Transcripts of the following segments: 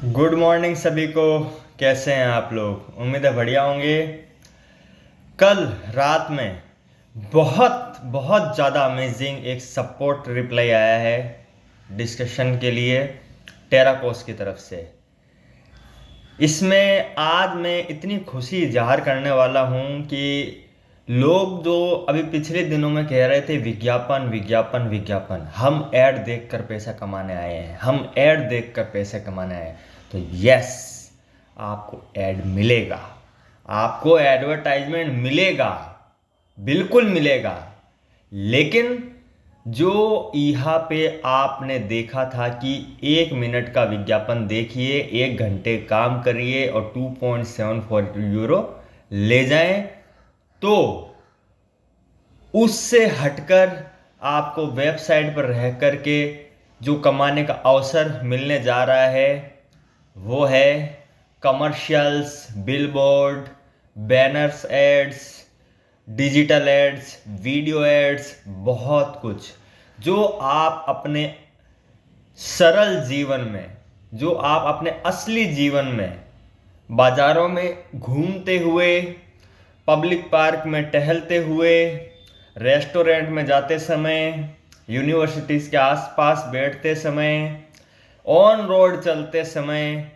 Good morning सभी को। कैसे हैं आप लोग? उम्मीद है बढ़िया होंगे। कल रात में बहुत बहुत ज़्यादा अमेजिंग एक सपोर्ट रिप्लाई आया है डिस्कशन के लिए टेराकोस की तरफ से। इसमें आज मैं इतनी खुशी इजहार करने वाला हूँ कि लोग जो अभी पिछले दिनों में कह रहे थे विज्ञापन विज्ञापन विज्ञापन, हम ऐड देखकर पैसा कमाने आए हैं, हम ऐड देखकर पैसे कमाने आए हैं, तो यस, आपको ऐड मिलेगा, आपको एडवर्टाइजमेंट मिलेगा, बिल्कुल मिलेगा। लेकिन जो यहाँ पे आपने देखा था कि 1 मिनट का विज्ञापन देखिए, 1 घंटे काम करिए और 2.74 यूरो ले जाएं, तो उससे हटकर आपको वेबसाइट पर रह कर के जो कमाने का अवसर मिलने जा रहा है वो है commercials, billboard, banners ads, digital ads, video ads, बहुत कुछ जो आप अपने सरल जीवन में, जो आप अपने असली जीवन में बाजारों में घूमते हुए, पब्लिक पार्क में टहलते हुए, रेस्टोरेंट में जाते समय, यूनिवर्सिटीज़ के आसपास बैठते समय, ऑन रोड चलते समय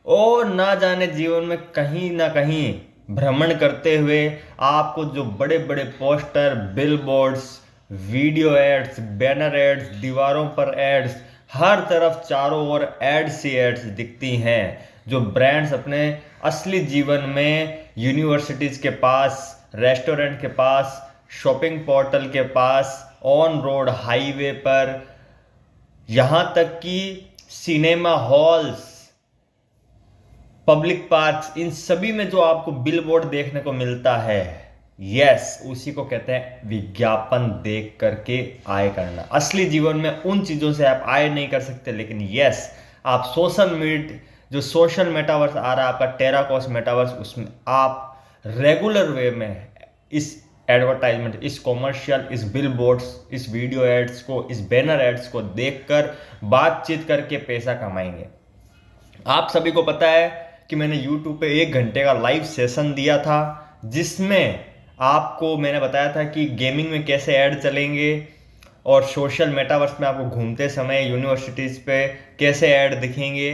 और ना जाने जीवन में कहीं ना कहीं भ्रमण करते हुए आपको जो बड़े बड़े poster, billboards, video ads, banner ads, दीवारों पर एड्स, हर तरफ चारों ओर एड्स ही एड्स दिखती हैं, जो ब्रांड्स अपने असली जीवन में यूनिवर्सिटीज़ के पास, रेस्टोरेंट के पास, शॉपिंग पोर्टल के पास, ऑन रोड हाईवे पर, यहाँ तक कि सिनेमा हॉल्स, पब्लिक पार्क्स, इन सभी में जो आपको बिलबोर्ड देखने को मिलता है, यस, उसी को कहते हैं विज्ञापन देख करके आय करना। असली जीवन में उन चीज़ों से आप आय नहीं कर सकते, लेकिन यस, आप सोशल मीडिया, जो सोशल मेटावर्स आ रहा है आपका टेराकोस मेटावर्स, उसमें आप रेगुलर वे में इस एडवर्टाइजमेंट, इस कॉमर्शियल, इस बिलबोर्ड्स, इस वीडियो एड्स को, इस बैनर एड्स को देखकर बातचीत करके पैसा कमाएंगे। आप सभी को पता है कि मैंने YouTube पे 1 घंटे का लाइव सेशन दिया था, जिसमें आपको मैंने बताया था कि गेमिंग में कैसे ऐड चलेंगे और सोशल मेटावर्स में आपको घूमते समय यूनिवर्सिटीज़ पे कैसे ऐड दिखेंगे।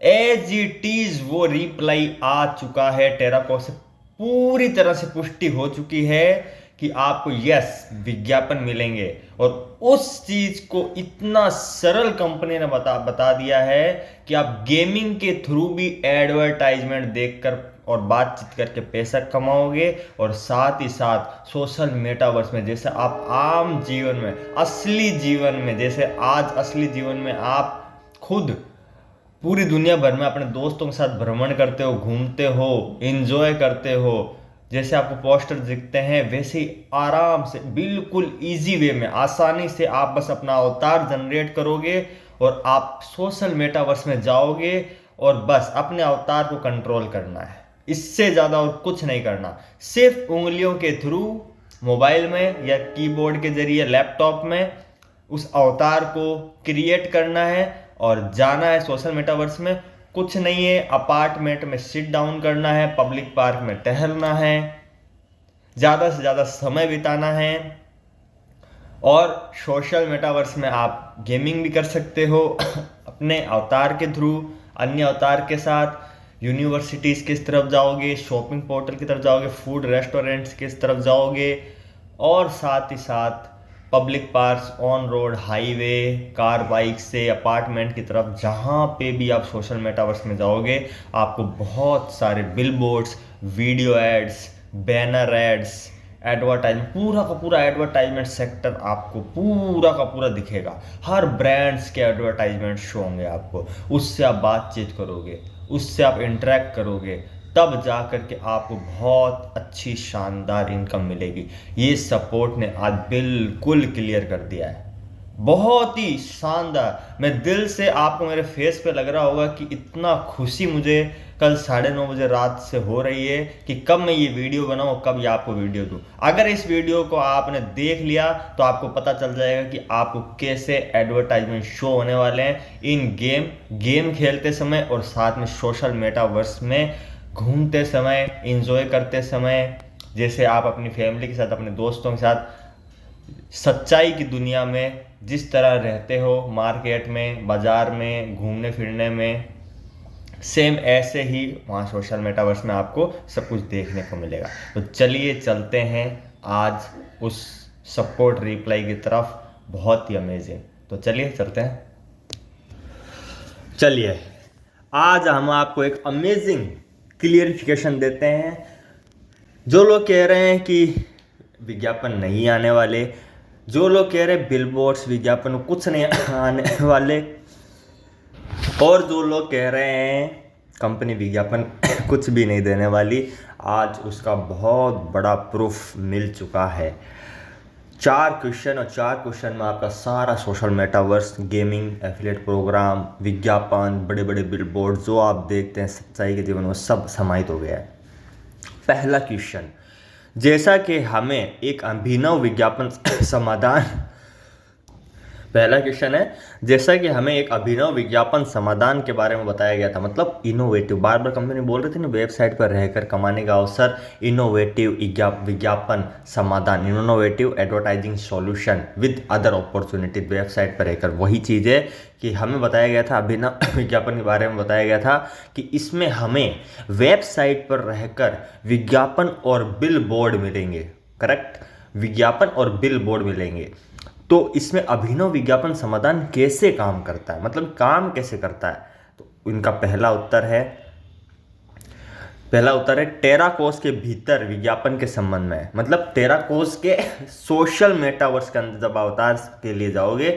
एज इट इज़ वो रिप्लाई आ चुका है टेराकोस से, पूरी तरह से पुष्टि हो चुकी है कि आपको यस विज्ञापन मिलेंगे। और उस चीज को इतना सरल कंपनी ने बता दिया है कि आप गेमिंग के थ्रू भी एडवर्टाइजमेंट देखकर और बातचीत करके पैसा कमाओगे, और साथ ही साथ सोशल मेटावर्स में, जैसे आप आम जीवन में, असली जीवन में, जैसे आज असली जीवन में आप खुद पूरी दुनिया भर में अपने दोस्तों के साथ भ्रमण करते हो, घूमते हो, एंजॉय करते हो, जैसे आपको पोस्टर दिखते हैं, वैसे ही आराम से, बिल्कुल इजी वे में, आसानी से आप बस अपना अवतार जनरेट करोगे और आप सोशल मेटावर्स में जाओगे और बस अपने अवतार को कंट्रोल करना है। इससे ज़्यादा और कुछ नहीं करना, सिर्फ उंगलियों के थ्रू मोबाइल में या कीबोर्ड के जरिए लैपटॉप में उस अवतार को क्रिएट करना है और जाना है सोशल मेटावर्स में। कुछ नहीं है, अपार्टमेंट में सिट डाउन करना है, पब्लिक पार्क में टहलना है, ज़्यादा से ज़्यादा समय बिताना है, और सोशल मेटावर्स में आप गेमिंग भी कर सकते हो अपने अवतार के थ्रू, अन्य अवतार के साथ। यूनिवर्सिटीज़ किस तरफ जाओगे, शॉपिंग पोर्टल की तरफ जाओगे, फूड रेस्टोरेंट्स किस तरफ जाओगे, और साथ ही साथ public parks, on road highway, car bike से अपार्टमेंट की तरफ, जहाँ पे भी आप सोशल मेटावर्स में जाओगे आपको बहुत सारे billboards, video ads, banner ads, advertisement, पूरा का पूरा एडवर्टाइजमेंट सेक्टर आपको पूरा का पूरा दिखेगा। हर ब्रांड्स के एडवर्टाइजमेंट शो होंगे आपको, उससे आप बातचीत करोगे, उससे आप इंटरेक्ट करोगे, तब जा कर के आपको बहुत अच्छी शानदार इनकम मिलेगी। ये सपोर्ट ने आज बिल्कुल क्लियर कर दिया है। बहुत ही शानदार। मैं दिल से, आपको मेरे फेस पे लग रहा होगा कि इतना खुशी मुझे कल 9:30 बजे रात से हो रही है कि कब मैं ये वीडियो बनाऊँ, कब ये आपको वीडियो दूँ। अगर इस वीडियो को आपने देख लिया तो आपको पता चल जाएगा कि आपको कैसे एडवर्टाइजमेंट शो होने वाले हैं इन गेम खेलते समय और साथ में सोशल मेटावर्स में घूमते समय, इंजॉय करते समय, जैसे आप अपनी फैमिली के साथ, अपने दोस्तों के साथ सच्चाई की दुनिया में जिस तरह रहते हो, मार्केट में, बाजार में, घूमने फिरने में, सेम ऐसे ही वहाँ सोशल मेटावर्स में आपको सब कुछ देखने को मिलेगा। तो चलिए चलते हैं आज उस सपोर्ट रिप्लाई की तरफ। बहुत ही अमेजिंग। तो चलिए चलते हैं। चलिए आज हम आपको एक अमेजिंग क्लियरिफिकेशन देते हैं। जो लोग कह रहे हैं कि विज्ञापन नहीं आने वाले, जो लोग कह रहे हैं बिलबोर्ड्स विज्ञापन कुछ नहीं आने वाले, और जो लोग कह रहे हैं कंपनी विज्ञापन कुछ भी नहीं देने वाली, आज उसका बहुत बड़ा प्रूफ मिल चुका है। 4 क्वेश्चन, और 4 क्वेश्चन में आपका सारा social metaverse, gaming, affiliate program, विज्ञापन, बड़े बड़े बिलबोर्ड जो आप देखते हैं सच्चाई के जीवन में, सब समाहित हो गया है। पहला क्वेश्चन, जैसा कि हमें एक अभिनव विज्ञापन समाधान पहला क्वेश्चन है, जैसा कि हमें एक अभिनव विज्ञापन समाधान के बारे में बताया गया था, मतलब इनोवेटिव, बार बार कंपनी बोल रही थी ना, वेबसाइट पर रहकर कमाने का अवसर, इनोवेटिव विज्ञापन समाधान, innovative advertising solution with other opportunity, website पर रहकर। वही चीज़ है कि हमें बताया गया था, अभिनव विज्ञापन के बारे में बताया गया था कि इसमें हमें वेबसाइट पर रहकर विज्ञापन और बिल बोर्ड मिलेंगे। करेक्ट, विज्ञापन और बिल बोर्ड मिलेंगे। तो इसमें अभिनव विज्ञापन समाधान कैसे काम करता है, मतलब काम कैसे करता है? तो इनका पहला उत्तर है टेराकोस के भीतर विज्ञापन के संबंध में। मतलब टेराकोस के सोशल मेटावर्स के अंदर जब अवतार के लिए जाओगे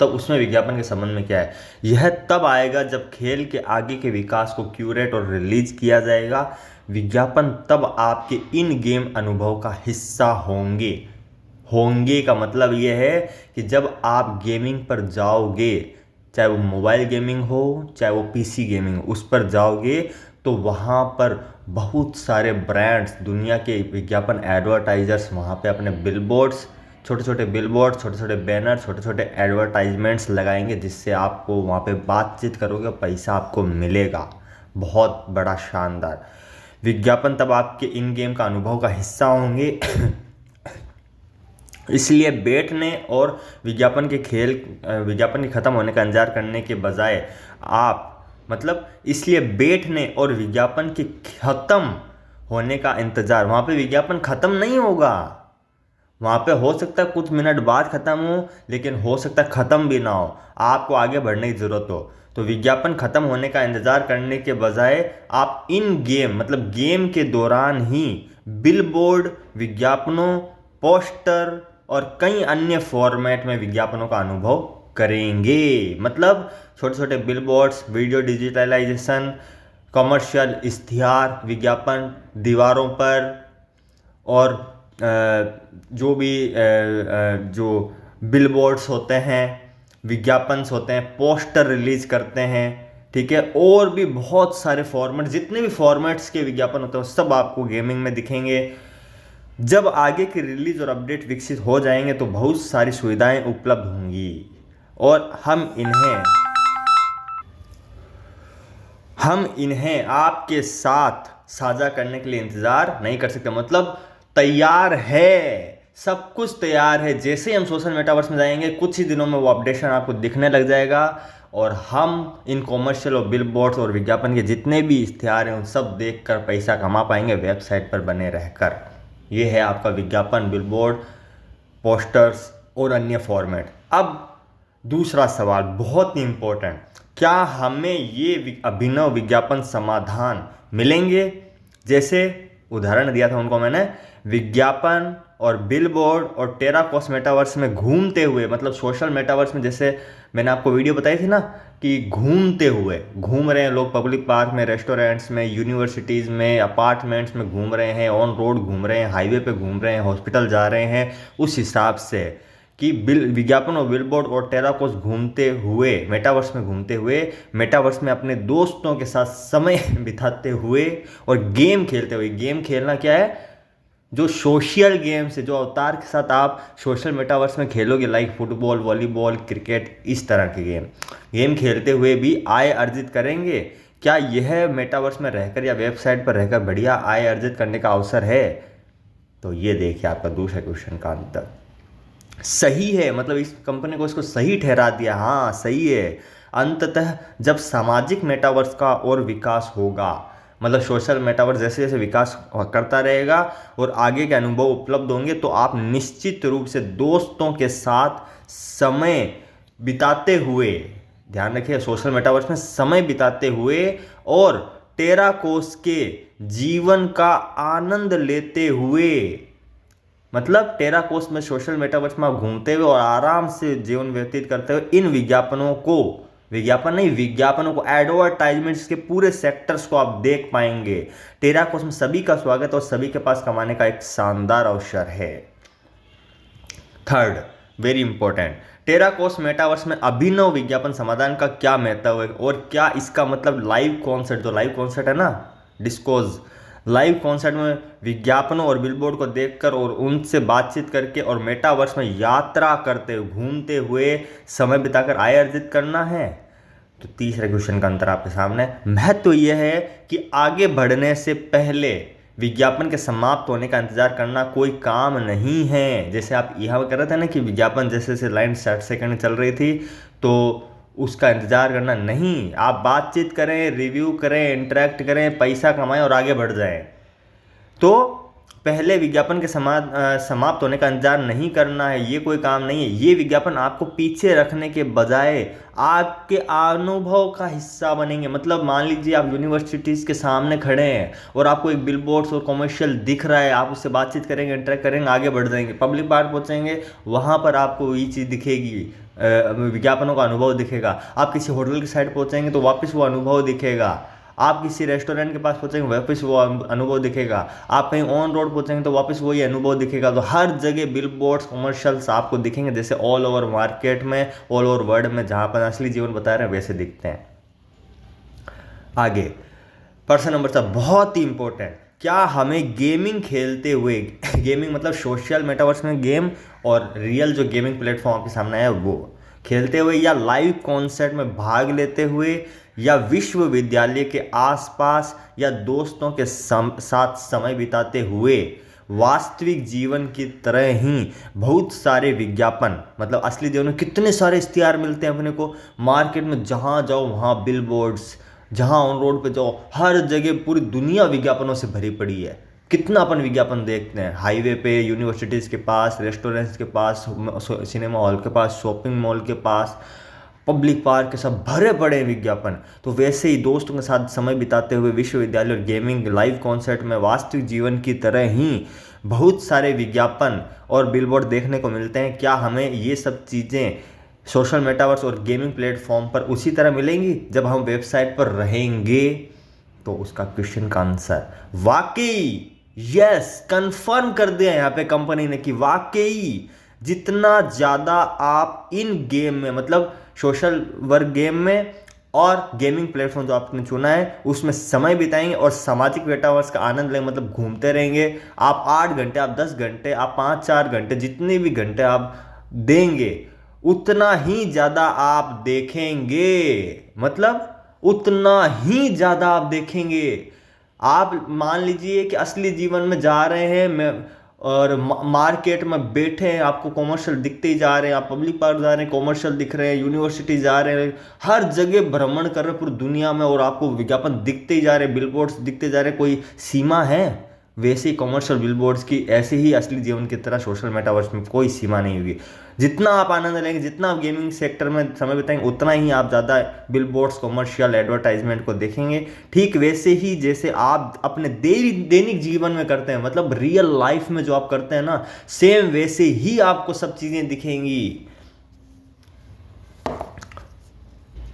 तब उसमें विज्ञापन के संबंध में क्या है, यह तब आएगा जब खेल के आगे के विकास को क्यूरेट और रिलीज किया जाएगा। विज्ञापन तब आपके इन गेम अनुभव का हिस्सा होंगे का मतलब ये है कि जब आप गेमिंग पर जाओगे, चाहे वो मोबाइल गेमिंग हो चाहे वो पीसी गेमिंग हो, उस पर जाओगे तो वहाँ पर बहुत सारे ब्रांड्स, दुनिया के विज्ञापन एडवर्टाइजर्स वहाँ पे अपने बिलबोर्ड्स, छोटे छोटे बैनर, छोटे छोटे एडवर्टाइजमेंट्स लगाएंगे, जिससे आपको वहाँ पे बातचीत करोगे, पैसा आपको मिलेगा। बहुत बड़ा शानदार विज्ञापन तब आपके इन गेम का अनुभव का हिस्सा होंगे। इसलिए बैठने और विज्ञापन के ख़त्म होने का इंतजार करने के बजाय इसलिए बैठने और विज्ञापन के ख़त्म होने का इंतज़ार, वहाँ पे विज्ञापन ख़त्म नहीं होगा, वहाँ पे हो सकता है कुछ मिनट बाद ख़त्म हो, लेकिन हो सकता है ख़त्म भी ना हो, आपको आगे बढ़ने की ज़रूरत हो। तो विज्ञापन ख़त्म होने का इंतज़ार करने के बजाय आप इन गेम, मतलब गेम के दौरान ही बिलबोर्ड, विज्ञापनों, पोस्टर और कई अन्य फॉर्मेट में विज्ञापनों का अनुभव करेंगे। मतलब छोटे छोटे बिलबोर्ड्स, वीडियो डिजिटलाइजेशन, कमर्शियल इश्तिहार, विज्ञापन दीवारों पर, और जो भी जो बिलबोर्ड्स होते हैं, विज्ञापन्स होते हैं, पोस्टर रिलीज करते हैं, ठीक है, और भी बहुत सारे फॉर्मेट, जितने भी फॉर्मेट्स के विज्ञापन होते हैं सब आपको गेमिंग में दिखेंगे। जब आगे की रिलीज और अपडेट विकसित हो जाएंगे तो बहुत सारी सुविधाएं उपलब्ध होंगी और हम इन्हें आपके साथ साझा करने के लिए इंतज़ार नहीं कर सकते। मतलब तैयार है, सब कुछ तैयार है। जैसे ही हम सोशल मेटावर्स में जाएंगे कुछ ही दिनों में वो अपडेशन आपको दिखने लग जाएगा और हम इन कॉमर्शियल और बिलबोर्ड्स और विज्ञापन के जितने भी इश्तिहार हैं उन सब देखकर पैसा कमा पाएंगे वेबसाइट पर बने रहकर। ये है आपका विज्ञापन, बिलबोर्ड, पोस्टर्स और अन्य फॉर्मेट। अब दूसरा सवाल बहुत ही इंपॉर्टेंट, क्या हमें ये अभिनव विज्ञापन समाधान मिलेंगे? जैसे उदाहरण दिया था उनको मैंने, विज्ञापन और बिलबोर्ड और टेराकोस मेटावर्स में घूमते हुए, मतलब सोशल मेटावर्स में, जैसे मैंने आपको वीडियो बताई थी ना कि घूमते हुए घूम रहे हैं लोग, पब्लिक पार्क में, रेस्टोरेंट्स में, यूनिवर्सिटीज़ में, अपार्टमेंट्स में घूम रहे हैं, ऑन रोड घूम रहे हैं, हाईवे पे घूम रहे हैं, हॉस्पिटल जा रहे हैं। उस हिसाब से कि विज्ञापन और बिलबोर्ड और टेराकोस घूमते हुए मेटावर्स में घूमते हुए मेटावर्स में अपने दोस्तों के साथ समय बिताते हुए और गेम खेलते हुए। गेम खेलना क्या है? जो सोशल गेम्स है, जो अवतार के साथ आप सोशल मेटावर्स में खेलोगे, लाइक फुटबॉल, वॉलीबॉल, क्रिकेट, इस तरह के गेम खेलते हुए भी आय अर्जित करेंगे। क्या यह मेटावर्स में रहकर या वेबसाइट पर रहकर बढ़िया आय अर्जित करने का अवसर है? तो ये देखिए आपका दूसरे क्वेश्चन का आंसर सही है। मतलब इस कंपनी को इसको सही ठहरा दिया, हाँ सही है। अंततः जब सामाजिक मेटावर्स का और विकास होगा, मतलब सोशल मेटावर्स जैसे जैसे विकास करता रहेगा और आगे के अनुभव उपलब्ध होंगे, तो आप निश्चित रूप से दोस्तों के साथ समय बिताते हुए, ध्यान रखिए सोशल मेटावर्स में समय बिताते हुए और टेराकोस के जीवन का आनंद लेते हुए, मतलब टेराकोस में सोशल मेटावर्स में आप घूमते हुए और आराम से जीवन व्यतीत करते हुए इन विज्ञापनों को, विज्ञापन नहीं, विज्ञापनों को, एडवर्टाइजमेंट्स के पूरे सेक्टर्स को आप देख पाएंगे। टेराकोस में सभी का स्वागत और सभी के पास कमाने का एक शानदार अवसर है। थर्ड, वेरी इंपॉर्टेंट, टेराकोस मेटावर्स में अभिनव विज्ञापन समाधान का क्या महत्व है और क्या इसका मतलब लाइव कॉन्सर्ट, जो लाइव कॉन्सर्ट है ना, डिस्कोज, लाइव कॉन्सर्ट में विज्ञापनों और बिलबोर्ड को देखकर और उनसे बातचीत करके और मेटावर्स में यात्रा करते हुए, घूमते हुए समय बिताकर आय अर्जित करना है। तो तीसरे क्वेश्चन का अंतर आपके सामने। महत्व यह है कि आगे बढ़ने से पहले विज्ञापन के समाप्त होने का इंतजार करना कोई काम नहीं है। जैसे आप यहाँ कर रहे थे ना कि विज्ञापन जैसे जैसे लाइन 60 सेकंड चल रही थी तो उसका इंतजार करना नहीं, आप बातचीत करें, रिव्यू करें, इंटरेक्ट करें, पैसा कमाएं और आगे बढ़ जाएं। तो पहले विज्ञापन के समाप्त होने का इंतजार नहीं करना है, ये कोई काम नहीं है। ये विज्ञापन आपको पीछे रखने के बजाय आपके अनुभव का हिस्सा बनेंगे। मतलब मान लीजिए आप यूनिवर्सिटीज़ के सामने खड़े हैं और आपको एक बिलबोर्ड्स और कमर्शियल दिख रहा है, आप उससे बातचीत करेंगे, इंटरेक्ट करेंगे, आगे बढ़ जाएंगे, पब्लिक पार्क पहुंचेंगे, वहाँ पर आपको ये चीज़ दिखेगी, विज्ञापनों का अनुभव दिखेगा। आप किसी होटल की साइड पहुंचेंगे तो वापस वो अनुभव दिखेगा। आप किसी रेस्टोरेंट के पास पहुंचेंगे वापस वो अनुभव दिखेगा। आप कहीं ऑन रोड पहुंचेंगे तो वापस वही अनुभव दिखेगा। तो हर जगह बिलबोर्ड्स, कमर्शियल्स आपको दिखेंगे, जैसे ऑल ओवर मार्केट में, ऑल ओवर वर्ल्ड में जहां पर असली जीवन बता रहे हैं वैसे दिखते हैं। आगे पर्सन नंबर 7, बहुत ही इंपॉर्टेंट, क्या हमें गेमिंग खेलते हुए, गेमिंग मतलब सोशल मेटावर्स में गेम और रियल जो गेमिंग प्लेटफॉर्म आपके सामने है वो खेलते हुए या लाइव कॉन्सर्ट में भाग लेते हुए या विश्वविद्यालय के आसपास या दोस्तों के साथ समय बिताते हुए वास्तविक जीवन की तरह ही बहुत सारे विज्ञापन, मतलब असली जीवन में कितने सारे इश्तिहार मिलते हैं अपने को मार्केट में, जहाँ जाओ वहाँ बिलबोर्ड्स, जहाँ ऑन रोड पे जाओ हर जगह पूरी दुनिया विज्ञापनों से भरी पड़ी है। कितना अपन विज्ञापन देखते हैं हाईवे पे, यूनिवर्सिटीज़ के पास, रेस्टोरेंट्स के पास, सिनेमा हॉल के पास, शॉपिंग मॉल के पास, पब्लिक पार्क के सब भरे पड़े हैं विज्ञापन। तो वैसे ही दोस्तों के साथ समय बिताते हुए विश्वविद्यालय और गेमिंग, लाइव कॉन्सर्ट में वास्तविक जीवन की तरह ही बहुत सारे विज्ञापन और बिलबोर्ड देखने को मिलते हैं। क्या हमें ये सब चीज़ें सोशल मेटावर्स और गेमिंग प्लेटफॉर्म पर उसी तरह मिलेंगी जब हम वेबसाइट पर रहेंगे? तो उसका क्वेश्चन का आंसर वाकई यस, कंफर्म कर दिया यहाँ पे कंपनी ने कि वाकई जितना ज़्यादा आप इन गेम में, मतलब सोशल वर्क गेम में और गेमिंग प्लेटफॉर्म जो आपने चुना है उसमें समय बिताएंगे और सामाजिक मेटावर्स का आनंद लेंगे, मतलब घूमते रहेंगे, आप 8 घंटे, आप 10 घंटे, आप 5-4 घंटे, जितने भी घंटे आप देंगे उतना ही ज़्यादा आप देखेंगे, मतलब उतना ही ज़्यादा आप देखेंगे। आप मान लीजिए कि असली जीवन में जा रहे हैं और मार्केट में बैठे हैं, आपको कॉमर्शियल दिखते ही जा रहे हैं, आप पब्लिक पार्क जा रहे हैं, कॉमर्शियल दिख रहे हैं, यूनिवर्सिटी जा रहे हैं, हर जगह भ्रमण कर रहे हैं पूरी दुनिया में और आपको विज्ञापन दिखते ही जा रहे हैं, बिलबोर्ड्स दिखते जा रहे हैं। कोई सीमा है? वैसे ही कॉमर्शियल बिलबोर्ड्स की, ऐसे ही असली जीवन की तरह सोशल मेटावर्स में कोई सीमा नहीं होगी। जितना आप आनंद लेंगे, जितना आप गेमिंग सेक्टर में समय बिताएंगे, उतना ही आप ज़्यादा बिलबोर्ड्स, कमर्शियल, एडवर्टाइजमेंट को देखेंगे। ठीक वैसे ही जैसे आप अपने दैनिक जीवन में करते हैं, मतलब रियल लाइफ में जो आप करते हैं ना, सेम वैसे ही आपको सब चीज़ें दिखेंगी।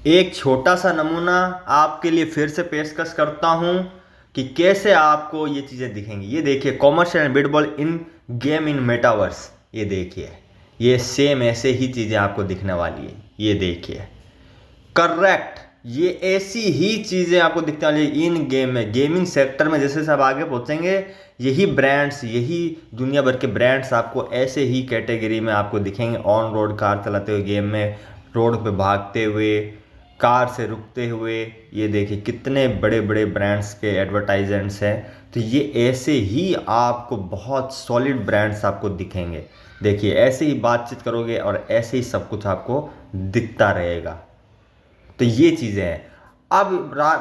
एक छोटा सा नमूना आपके लिए फिर से पेशकश करता हूं कि कैसे आपको ये चीज़ें दिखेंगी। ये देखिए, कॉमर्शियल एंड बिडबॉल इन गेम इन मेटावर्स। ये देखिए, ये सेम ऐसे ही चीज़ें आपको दिखने वाली है, ये देखिए। करेक्ट, ये ऐसी ही चीज़ें आपको दिखने वाली है इन गेम में, गेमिंग सेक्टर में। जैसे सब आगे पहुंचेंगे, यही ब्रांड्स, यही दुनिया भर के ब्रांड्स आपको ऐसे ही कैटेगरी में आपको दिखेंगे। ऑन रोड कार चलाते हुए गेम में, रोड पे भागते हुए, कार से रुकते हुए। ये देखिए कितने बड़े बड़े ब्रांड्स के एडवर्टाइजमेंट्स हैं। तो ये ऐसे ही आपको बहुत सॉलिड ब्रांड्स आपको दिखेंगे। देखिए ऐसे ही बातचीत करोगे और ऐसे ही सब कुछ आपको दिखता रहेगा। तो ये चीज़ें हैं। अब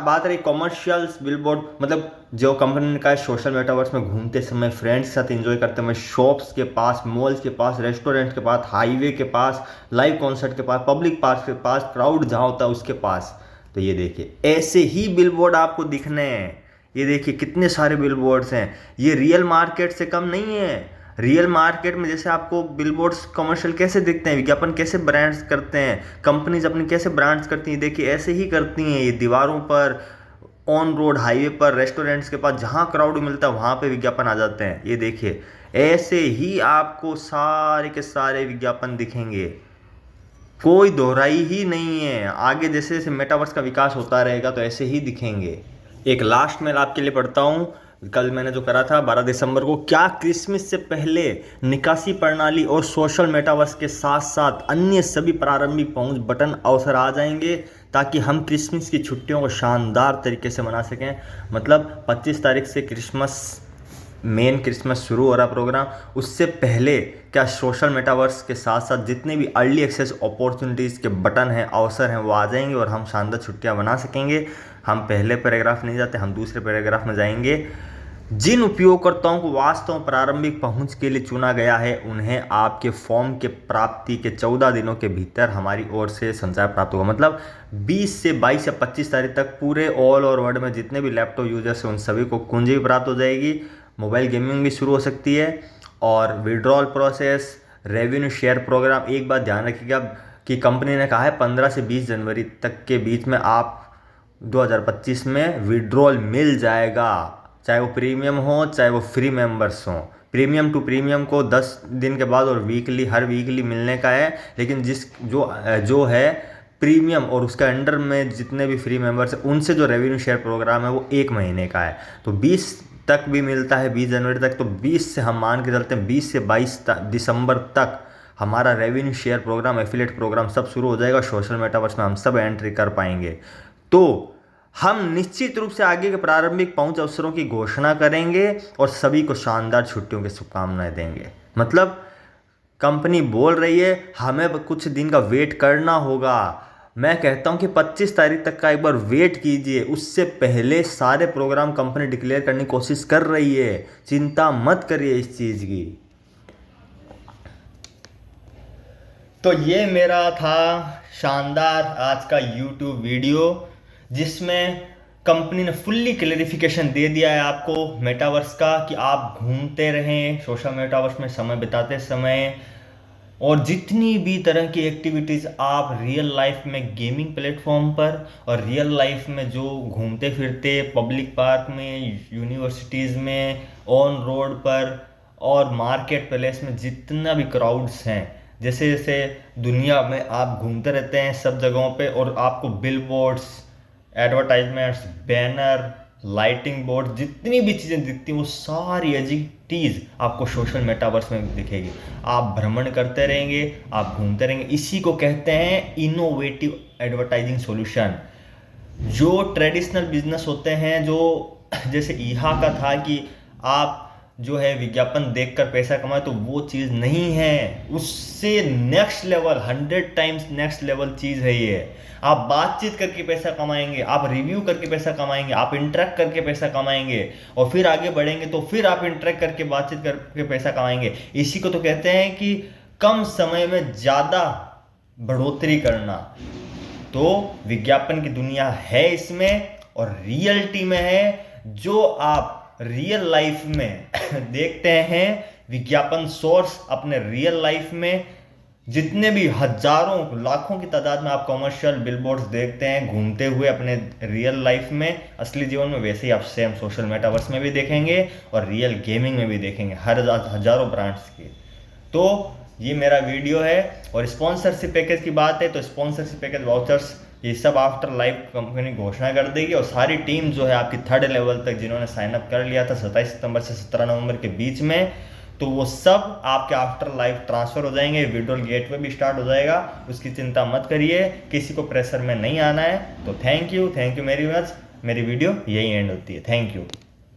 बात रही कॉमर्शियल्स बिलबोर्ड, मतलब जो कंपनी ने कहा है सोशल मेटावर्स में घूमते समय, फ्रेंड्स के साथ एंजॉय करते समय, शॉप्स के पास, मॉल्स के पास, रेस्टोरेंट के पास, हाईवे के पास, लाइव कॉन्सर्ट के पास, पब्लिक पार्क के पास, क्राउड जहाँ होता है उसके पास। तो ये देखिए ऐसे ही बिलबोर्ड आपको दिखने हैं। ये देखिए कितने सारे बिलबोर्ड्स हैं। ये रियल मार्केट से कम नहीं है। रियल मार्केट में जैसे आपको बिलबोर्ड्स कमर्शियल कैसे दिखते हैं, विज्ञापन कैसे ब्रांड्स करते हैं, कंपनीज अपनी कैसे ब्रांड्स करती हैं, देखिए ऐसे ही करती हैं। ये दीवारों पर, ऑन रोड, हाईवे पर, रेस्टोरेंट्स के पास, जहाँ क्राउड मिलता है वहाँ पे विज्ञापन आ जाते हैं। ये देखिए ऐसे ही आपको सारे के सारे विज्ञापन दिखेंगे, कोई दोहराई ही नहीं है। आगे जैसे जैसे मेटावर्स का विकास होता रहेगा तो ऐसे ही दिखेंगे। एक लास्ट मेल आपके लिए पढ़ता हूँ, कल मैंने जो करा था 12 दिसंबर को। क्या क्रिसमस से पहले निकासी प्रणाली और सोशल मेटावर्स के साथ साथ अन्य सभी प्रारंभिक पहुंच बटन अवसर आ जाएंगे ताकि हम क्रिसमस की छुट्टियों को शानदार तरीके से मना सकें। मतलब 25 तारीख से मेन क्रिसमस शुरू हो रहा प्रोग्राम, उससे पहले क्या सोशल मेटावर्स के साथ साथ जितने भी अर्ली एक्सेस अपॉर्चुनिटीज़ के बटन हैं, अवसर हैं, वो आ जाएंगे और हम शानदार छुट्टियां मना सकेंगे। हम पहले पैराग्राफ नहीं जाते, हम दूसरे पैराग्राफ में जाएंगे। जिन उपयोगकर्ताओं को वास्तव में प्रारंभिक पहुंच के लिए चुना गया है उन्हें आपके फॉर्म के प्राप्ति के 14 दिनों के भीतर हमारी ओर से संचार प्राप्त होगा। मतलब 20 से 22 या 25 तारीख तक पूरे ऑल ओवर वर्ल्ड में जितने भी लैपटॉप यूजर्स हैं उन सभी को कुंजी भी प्राप्त हो जाएगी, मोबाइल गेमिंग भी शुरू हो सकती है। और withdrawal process, revenue share program, एक बात ध्यान रखिएगा कि कंपनी ने कहा है 15 से 20 जनवरी तक के बीच में आप 2025 में विड्रॉल मिल जाएगा, चाहे वो प्रीमियम हो चाहे वो फ्री मेंबर्स हो। प्रीमियम टू प्रीमियम को 10 दिन के बाद और वीकली, हर वीकली मिलने का है। लेकिन जो है प्रीमियम और उसके अंडर में जितने भी फ्री मेंबर्स हैं उनसे जो रेवेन्यू शेयर प्रोग्राम है वो 1 महीने का है। तो 20 तक भी मिलता है, 20 जनवरी तक। तो 20 से हम मान के चलते हैं 20 से 22 दिसंबर तक हमारा revenue share program, affiliate program सब शुरू हो जाएगा। सोशल मेटावर्स में हम सब एंट्री कर पाएंगे। तो हम निश्चित रूप से आगे के प्रारंभिक पहुंच अवसरों की घोषणा करेंगे और सभी को शानदार छुट्टियों की शुभकामनाएं देंगे। मतलब कंपनी बोल रही है हमें कुछ दिन का वेट करना होगा। मैं कहता हूं कि 25 तारीख तक का एक बार वेट कीजिए, उससे पहले सारे प्रोग्राम कंपनी डिक्लेयर करने की कोशिश कर रही है। चिंता मत करिए इस चीज़ की। तो ये मेरा था शानदार आज का YouTube वीडियो, जिसमें कंपनी ने फुल्ली क्लेरिफिकेशन दे दिया है आपको मेटावर्स का, कि आप घूमते रहें सोशल मेटावर्स में समय बिताते समय, और जितनी भी तरह की एक्टिविटीज़ आप रियल लाइफ में गेमिंग प्लेटफॉर्म पर और रियल लाइफ में जो घूमते फिरते पब्लिक पार्क में, यूनिवर्सिटीज़ में, ऑन रोड पर और मार्केट प्लेस में जितना भी क्राउड्स हैं, जैसे जैसे दुनिया में आप घूमते रहते हैं सब जगहों पे और आपको billboards, advertisements, banner, lighting board, जितनी भी चीज़ें दिखती हैं वो सारी एजिटीज़ आपको सोशल मेटावर्स में दिखेगी। आप भ्रमण करते रहेंगे, आप घूमते रहेंगे। इसी को कहते हैं इनोवेटिव एडवर्टाइजिंग सॉल्यूशन। जो ट्रेडिशनल बिजनेस होते हैं, जो जैसे ईहा का था कि आप जो है विज्ञापन देखकर पैसा कमाए, तो वो चीज़ नहीं है। उससे next level, 100 times next level चीज़ है ये। आप बातचीत करके पैसा कमाएंगे, आप रिव्यू करके पैसा कमाएंगे, आप इंटरेक्ट करके पैसा कमाएंगे, और फिर आगे बढ़ेंगे तो फिर आप इंटरेक्ट करके बातचीत करके पैसा कमाएंगे। इसी को तो कहते हैं कि कम समय में ज़्यादा बढ़ोतरी करना। तो विज्ञापन की दुनिया है इसमें, और रियलिटी में है। जो आप रियल लाइफ में देखते हैं विज्ञापन सोर्स अपने रियल लाइफ में, जितने भी हजारों लाखों की तादाद में आप कमर्शियल बिलबोर्ड्स देखते हैं घूमते हुए अपने रियल लाइफ में, असली जीवन में, वैसे ही आप सेम सोशल मेटावर्स में भी देखेंगे और रियल गेमिंग में भी देखेंगे, हजारों ब्रांड्स के। तो ये मेरा वीडियो है। और स्पॉन्सरशिप पैकेज की बात है तो स्पॉन्सरशिप पैकेज वाउचर्स ये सब आफ्टर लाइव कंपनी घोषणा कर देगी। और सारी टीम जो है आपकी 3rd लेवल तक जिन्होंने साइन अप कर लिया था 27 सितंबर से 17 नवंबर के बीच में, तो वो सब आपके आफ्टर लाइव ट्रांसफर हो जाएंगे। विड्रॉल गेटवे भी स्टार्ट हो जाएगा, उसकी चिंता मत करिए, किसी को प्रेशर में नहीं आना है। तो थैंक यू वेरी मच। मेरी वीडियो यही एंड होती है। Thank you.